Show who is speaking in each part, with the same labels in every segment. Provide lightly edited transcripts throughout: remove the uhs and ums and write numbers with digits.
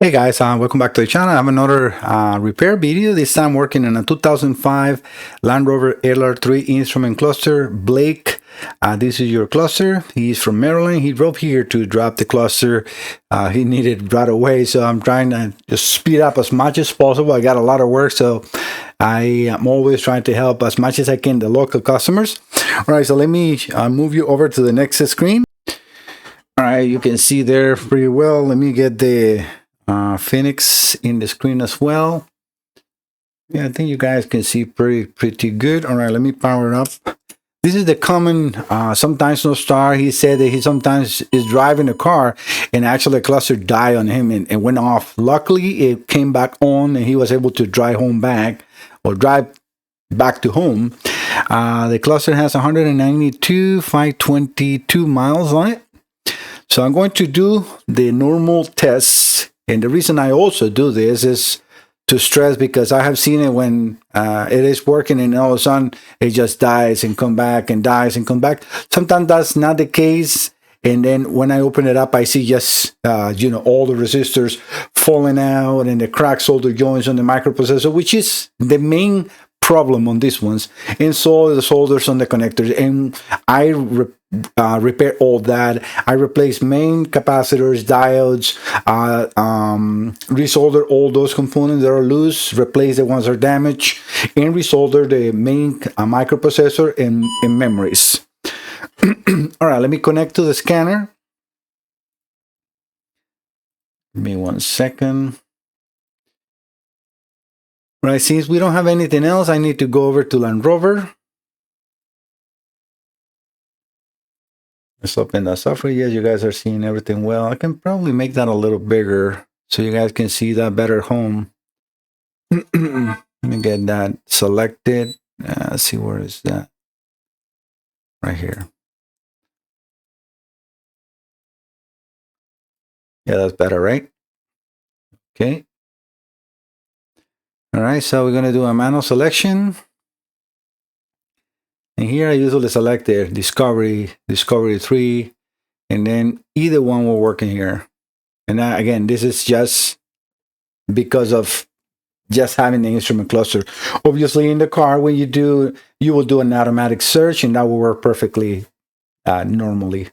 Speaker 1: Hey guys, welcome back to the channel. I have another repair video. This time working on a 2005 Land Rover LR3 Instrument cluster. Blake, this is your cluster. He's from Maryland. He drove here to drop the cluster. He needed right away, so I'm trying to just speed up as much as possible. I got a lot of work, so I am always trying to help as much as I can the local customers. All right, so let me move you over to the next screen. All right, you can see there pretty well. Let me get the Phoenix in the screen as well. Yeah, I think you guys can see pretty good. All right, let me power it up. This is the common sometimes no star. He said that he sometimes is driving a car and actually a cluster died on him and went off. Luckily, it came back on and he was able to drive back to home. The cluster has 192,522 miles on it. So I'm going to do the normal tests. And the reason I also do this is to stress, because I have seen it when it is working and all of a sudden it just dies and come back and dies and come back. Sometimes that's not the case. And then when I open it up, I see just, all the resistors falling out and the cracked solder joints on the microprocessor, which is the main problem on these ones. And so the solders on the connectors. And I repair all that. I replace main capacitors, diodes, resolder all those components that are loose, replace the ones that are damaged, and resolder the main microprocessor and memories. All right, let me connect to the scanner. Give me 1 second. All right, since we don't have anything else, I need to go over to Land Rover. Let's open the software. Yes, you guys are seeing everything well. I can probably make that a little bigger so you guys can see that better home. Let me get that selected. Let's see, where is that? Right here. Yeah, that's better, right? Okay. All right, so we're going to do a manual selection. And here I usually select the Discovery 3, and then either one will work in here. And again, this is just because of just having the instrument cluster. Obviously, in the car, when you will do an automatic search, and that will work perfectly normally.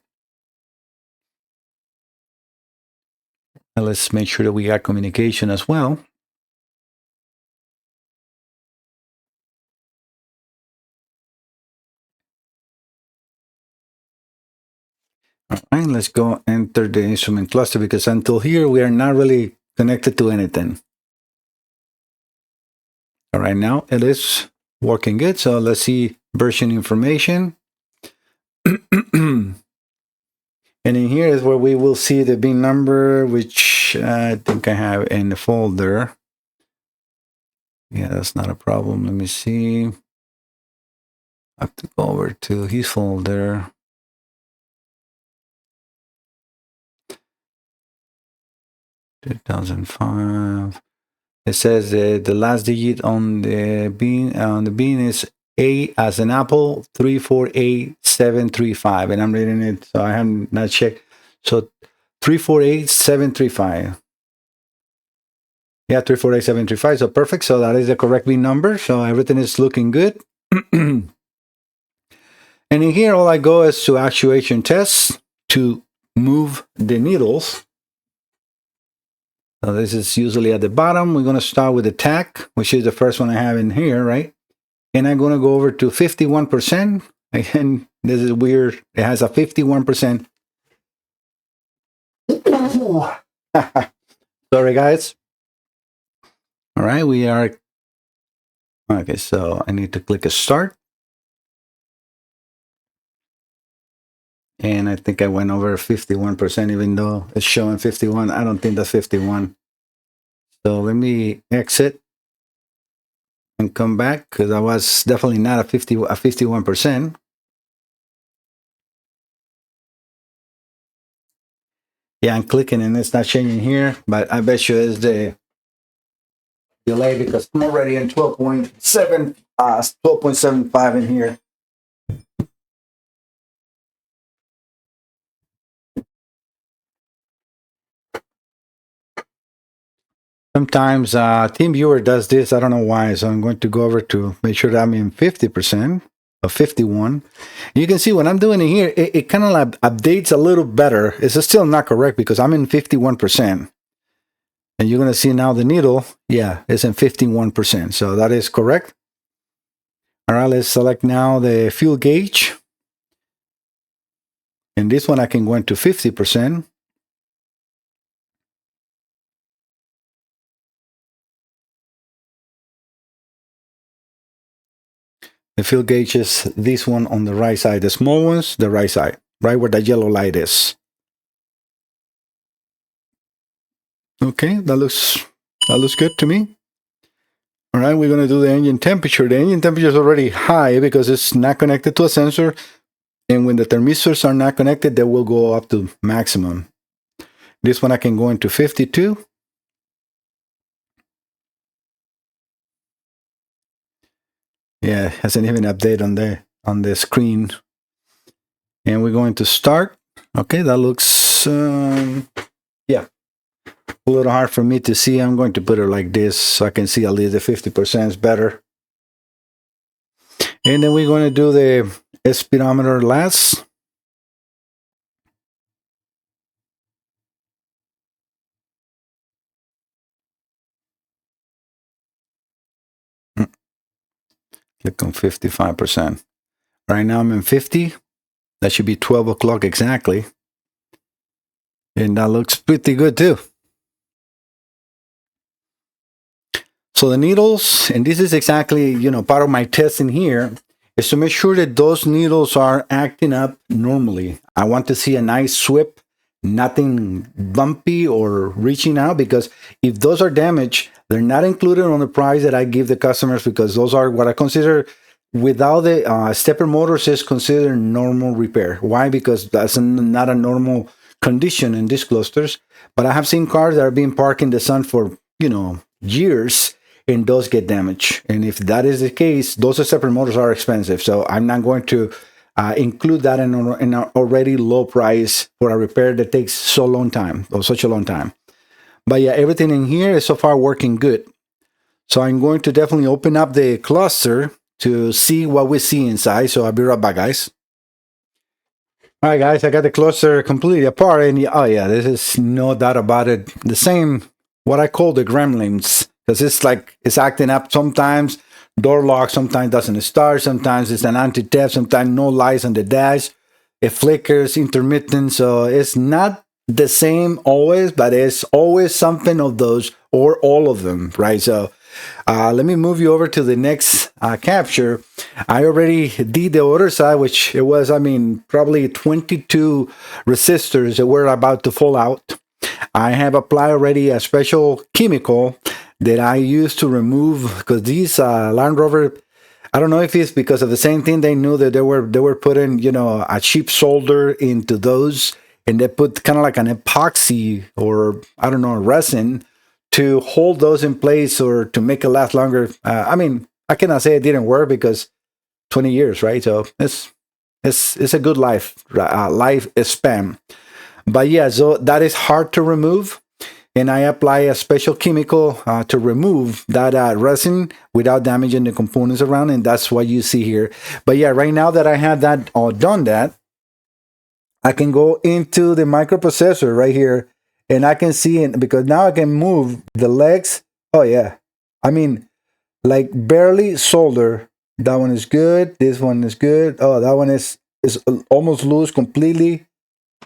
Speaker 1: And let's make sure that we got communication as well. All right, let's go enter the instrument cluster, because until here, we are not really connected to anything. All right, now it is working good. So let's see version information. And in here is where we will see the bin number, which I think I have in the folder. Yeah, that's not a problem. Let me see. I have to go over to his folder. (2005). It says the last digit on the bin is A as an apple, 348735, and I'm reading it, so I have not checked. So 348735. Yeah, 348735. So perfect. So that is the correct bin number. So everything is looking good. And in here, all I go is to actuation tests to move the needles. So this is usually at the bottom. We're going to start with the tack, which is the first one I have in here, right? And I'm going to go over to 51%. Again, this is weird. It has a 51%. Sorry, guys. All right, we are. Okay, so I need to click a start. And I think I went over 51%, even though it's showing 51. I don't think that's 51. So let me exit and come back, because I was definitely not a 51%. Yeah, I'm clicking and it's not changing here, but I bet you it's the delay, because I'm already in 12.75 in here. Sometimes TeamViewer does this. I don't know why. So I'm going to go over to make sure that I'm in 50% of 51. You can see when I'm doing it here, it kind of like updates a little better. It's still not correct because I'm in 51%. And you're going to see now the needle, yeah, it's in 51%. So that is correct. All right, let's select now the fuel gauge. And this one I can go into 50%. The fuel gauge is this one on the right side. The small ones, the right side, right where the yellow light is. Okay, that looks good to me. All right, we're going to do the engine temperature. The engine temperature is already high because it's not connected to a sensor. And when the thermistors are not connected, they will go up to maximum. This one I can go into 52. Yeah, it hasn't even updated on the screen. And we're going to start. Okay, that looks, yeah, a little hard for me to see. I'm going to put it like this so I can see at least the 50% is better. And then we're going to do the speedometer last. Click on 55%. Right now I'm in 50. That should be 12 o'clock exactly. And that looks pretty good too. So the needles, and this is exactly, part of my testing here, is to make sure that those needles are acting up normally. I want to see a nice sweep, nothing bumpy or reaching out, because if those are damaged, they're not included on the price that I give the customers, because those are what I consider, without the stepper motors, is considered normal repair. Why? Because that's not a normal condition in these clusters. But I have seen cars that are being parked in the sun for, years, and those get damaged. And if that is the case, those stepper motors are expensive. So I'm not going to include that in an already low price for a repair that takes so long time, or such a long time. But yeah, everything in here is so far working good. So I'm going to definitely open up the cluster to see what we see inside. So I'll be right back, guys. All right, guys, I got the cluster completely apart, and oh yeah, this is no doubt about it. The same, what I call the gremlins, because it's acting up sometimes. Door lock sometimes doesn't start. Sometimes it's an anti-theft. Sometimes no lights on the dash. It flickers, intermittent. So it's not the same always, but it's always something of those or all of them, right? So let me move you over to the next capture. I already did the other side, which it was, probably 22 resistors that were about to fall out. I have applied already a special chemical that I use to remove, because these Land Rover, I don't know if it's because of the same thing. They knew that they were putting, a cheap solder into those, and they put kind of like an epoxy, or I don't know, a resin, to hold those in place or to make it last longer. I cannot say it didn't work, because 20 years, right? So it's a good life span. But yeah, so that is hard to remove. And I apply a special chemical to remove that resin without damaging the components around. And that's what you see here. But yeah, right now that I have that done that, I can go into the microprocessor right here, and I can see it, because now I can move the legs. Oh yeah. Like barely solder. That one is good. This one is good. Oh, that one is almost loose completely.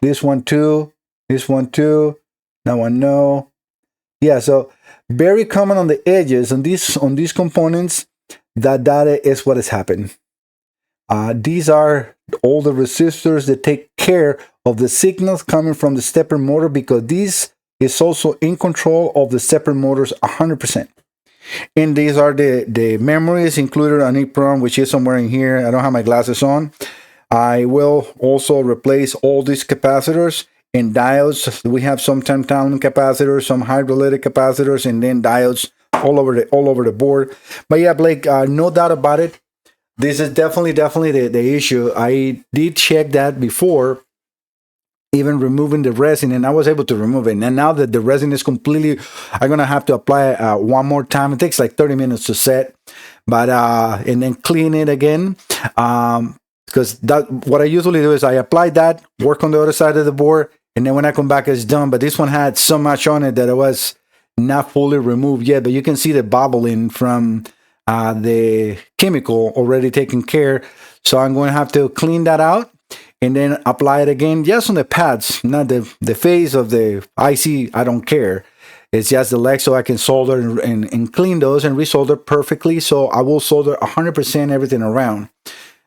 Speaker 1: This one too. This one too. That one no. Yeah, so very common on the edges on these components. That is what has happened. These are all the resistors that take care of the signals coming from the stepper motor, because this is also in control of the stepper motors 100%. And these are the memories included on EEPROM, which is somewhere in here. I don't have my glasses on. I will also replace all these capacitors and diodes. We have some tantalum capacitors, some hydrolytic capacitors, and then diodes all over the board. But yeah, Blake, no doubt about it. This is definitely the issue. I did check that before, even removing the resin, and I was able to remove it. And now that the resin is completely, I'm gonna have to apply it one more time. It takes like 30 minutes to set, but and then clean it again. Because that what I usually do is I apply that, work on the other side of the board, and then when I come back, it's done. But this one had so much on it that it was not fully removed yet. But you can see the bubbling from the chemical already taken care. So I'm going to have to clean that out and then apply it again, just on the pads, not the face of the IC. I don't care. It's just the legs, so I can solder and clean those and resolder perfectly. So I will solder 100% everything around.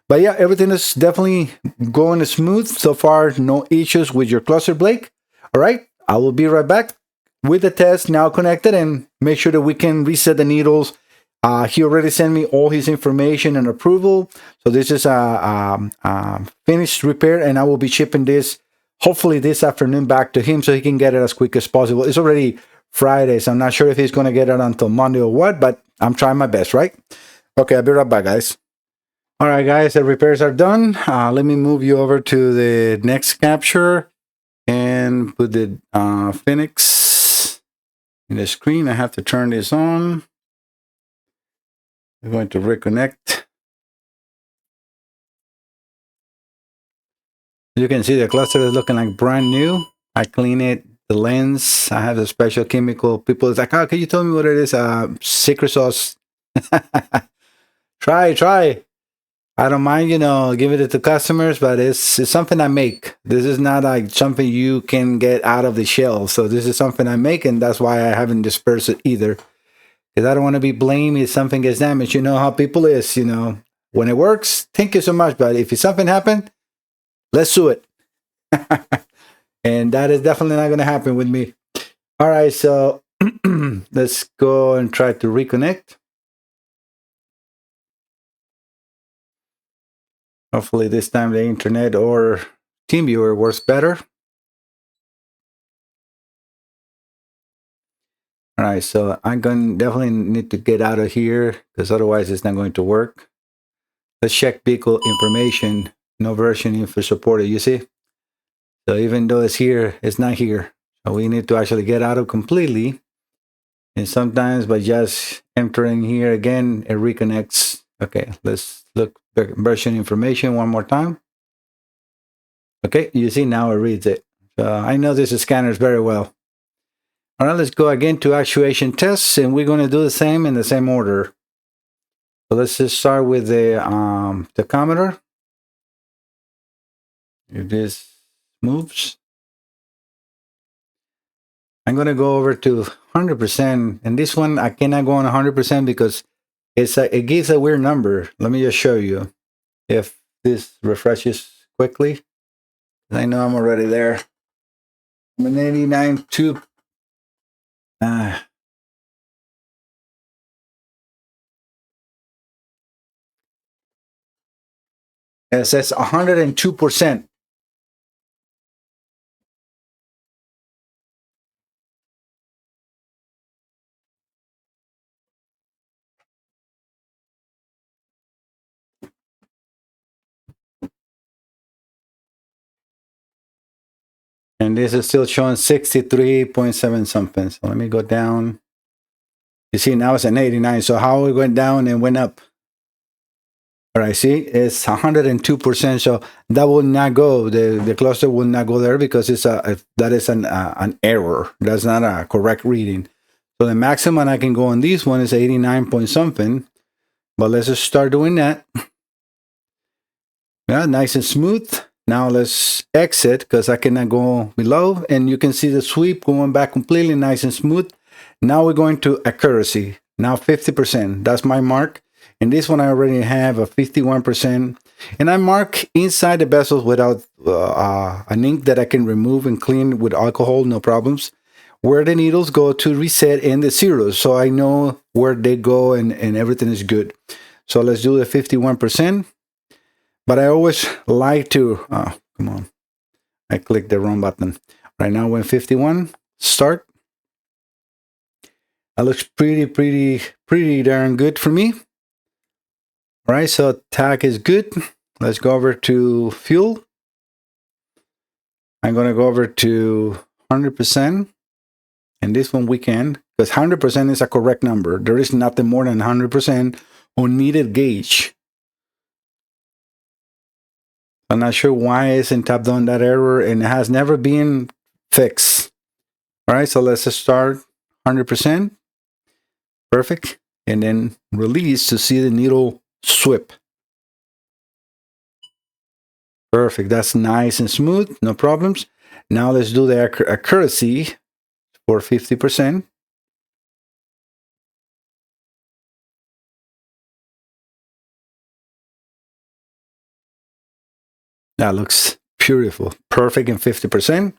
Speaker 1: But yeah, everything is definitely going smooth so far. No issues with your cluster, Blake. All right, I will be right back with the test now connected and make sure that we can reset the needles. He already sent me all his information and approval. So this is a finished repair, and I will be shipping this hopefully this afternoon back to him so he can get it as quick as possible. It's already Friday, so I'm not sure if he's going to get it until Monday or what, but I'm trying my best, right? Okay, I'll be right back, guys. All right, guys, the repairs are done. Let me move you over to the next capture and put the Phoenix in the screen. I have to turn this on. I'm going to reconnect. You can see the cluster is looking like brand new. I clean it, the lens. I have a special chemical. People is like, oh, can you tell me what it is? Secret sauce. Try. I don't mind, giving it to customers, but it's something I make. This is not like something you can get out of the shelf. So this is something I make, and that's why I haven't dispersed it either. Because I don't want to be blamed if something gets damaged. You know how people is, When it works, thank you so much. But if something happened, let's sue it. And that is definitely not going to happen with me. All right, so let's go and try to reconnect. Hopefully this time the internet or TeamViewer works better. All right, so I'm going to definitely need to get out of here because otherwise it's not going to work. Let's check vehicle information. No version info supported, you see? So even though it's here, it's not here. So we need to actually get out of completely. And sometimes by just entering here again, it reconnects. Okay, let's look version information one more time. Okay, you see now it reads it. So I know this scanners very well. All right, let's go again to actuation tests, and we're going to do the same in the same order. So let's just start with the tachometer. If this moves, I'm going to go over to 100%. And this one, I cannot go on 100% because it gives a weird number. Let me just show you if this refreshes quickly. I know I'm already there. I'm an 89.2. It says 102%. And this is still showing 63.7 something. So let me go down. You see, now it's an 89. So how it went down and went up? All right, see, it's 102%. So that will not go. The cluster will not go there because that is an error. That's not a correct reading. So the maximum I can go on this one is 89 point something. But let's just start doing that. Yeah, nice and smooth. Now let's exit because I cannot go below. And you can see the sweep going back completely nice and smooth. Now we're going to accuracy. Now 50%. That's my mark. And this one I already have a 51%. And I mark inside the bezels without an ink that I can remove and clean with alcohol, no problems, where the needles go to reset and the zeros. So I know where they go and everything is good. So let's do the 51%. But I always like to, come on, I clicked the wrong button. Right now we're in 51, start. That looks pretty darn good for me. All right, so tach is good. Let's go over to fuel. I'm going to go over to 100%. And this one we can, because 100% is a correct number. There is nothing more than 100% on needed gauge. I'm not sure why it isn't tapped on that error, and it has never been fixed. All right, so let's just start 100%. Perfect. And then release to see the needle sweep. Perfect. That's nice and smooth. No problems. Now let's do the accuracy for 50%. That looks beautiful. Perfect in 50%.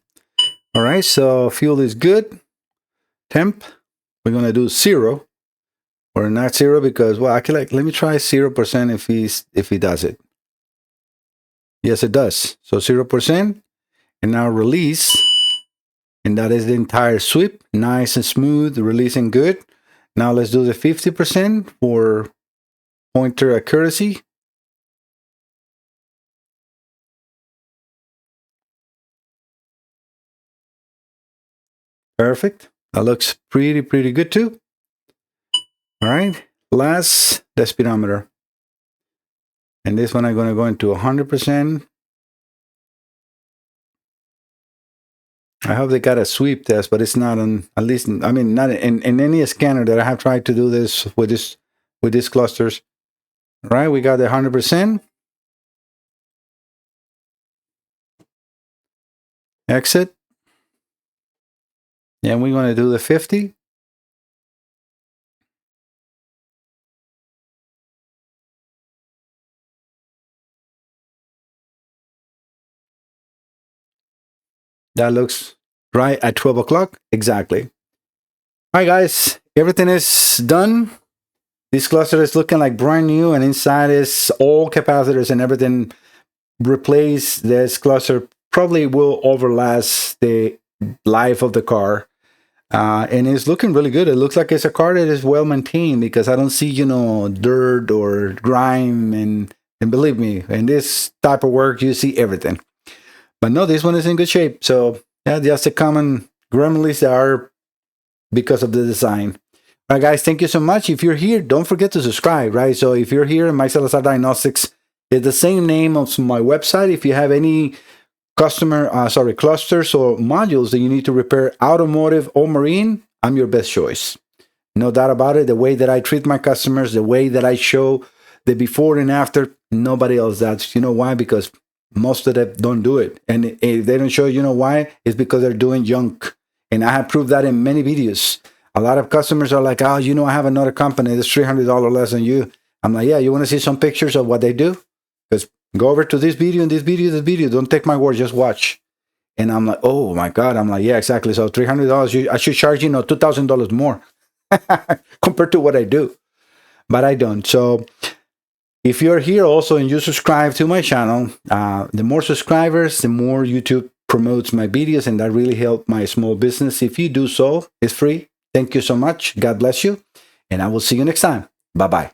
Speaker 1: All right, so fuel is good. Temp, we're going to do 0. Or not 0 because, well, I can let me try 0% if he does it. Yes, it does. So 0%. And now release. And that is the entire sweep. Nice and smooth, releasing good. Now let's do the 50% for pointer accuracy. Perfect. That looks pretty good too. All right. Last, the speedometer. And this one I'm going to go into 100%. I hope they got a sweep test, but it's not on, at least, I mean, not in any scanner that I have tried to do this with these clusters. All right, we got the 100%. Exit. And we're going to do the 50. That looks right at 12 o'clock. Exactly. All right, guys, everything is done. This cluster is looking like brand new, and inside is all capacitors and everything replaced. This cluster probably will overlast the life of the car. And it's looking really good. It looks like it's a car that is well maintained because I don't see, dirt or grime. And believe me, in this type of work, you see everything. But no, this one is in good shape. So yeah, just the common gremlins that are because of the design. All right, guys, thank you so much. If you're here, don't forget to subscribe, right? So if you're here, Mike Salazar Diagnostics is the same name of my website. If you have any clusters or modules that you need to repair, automotive or marine, I'm your best choice. No doubt about it. The way that I treat my customers, the way that I show the before and after, nobody else does. You know why? Because most of them don't do it. And if they don't show, why? It's because they're doing junk. And I have proved that in many videos. A lot of customers are like, oh, I have another company that's $300 less than you. I'm like, yeah, you want to see some pictures of what they do? Because go over to this video and this video. Don't take my word, just watch. And I'm like, oh my God. I'm like, yeah, exactly. So $300, I should charge, $2,000 more compared to what I do. But I don't. So if you're here also and you subscribe to my channel, the more subscribers, the more YouTube promotes my videos, and that really helps my small business. If you do so, it's free. Thank you so much. God bless you. And I will see you next time. Bye-bye.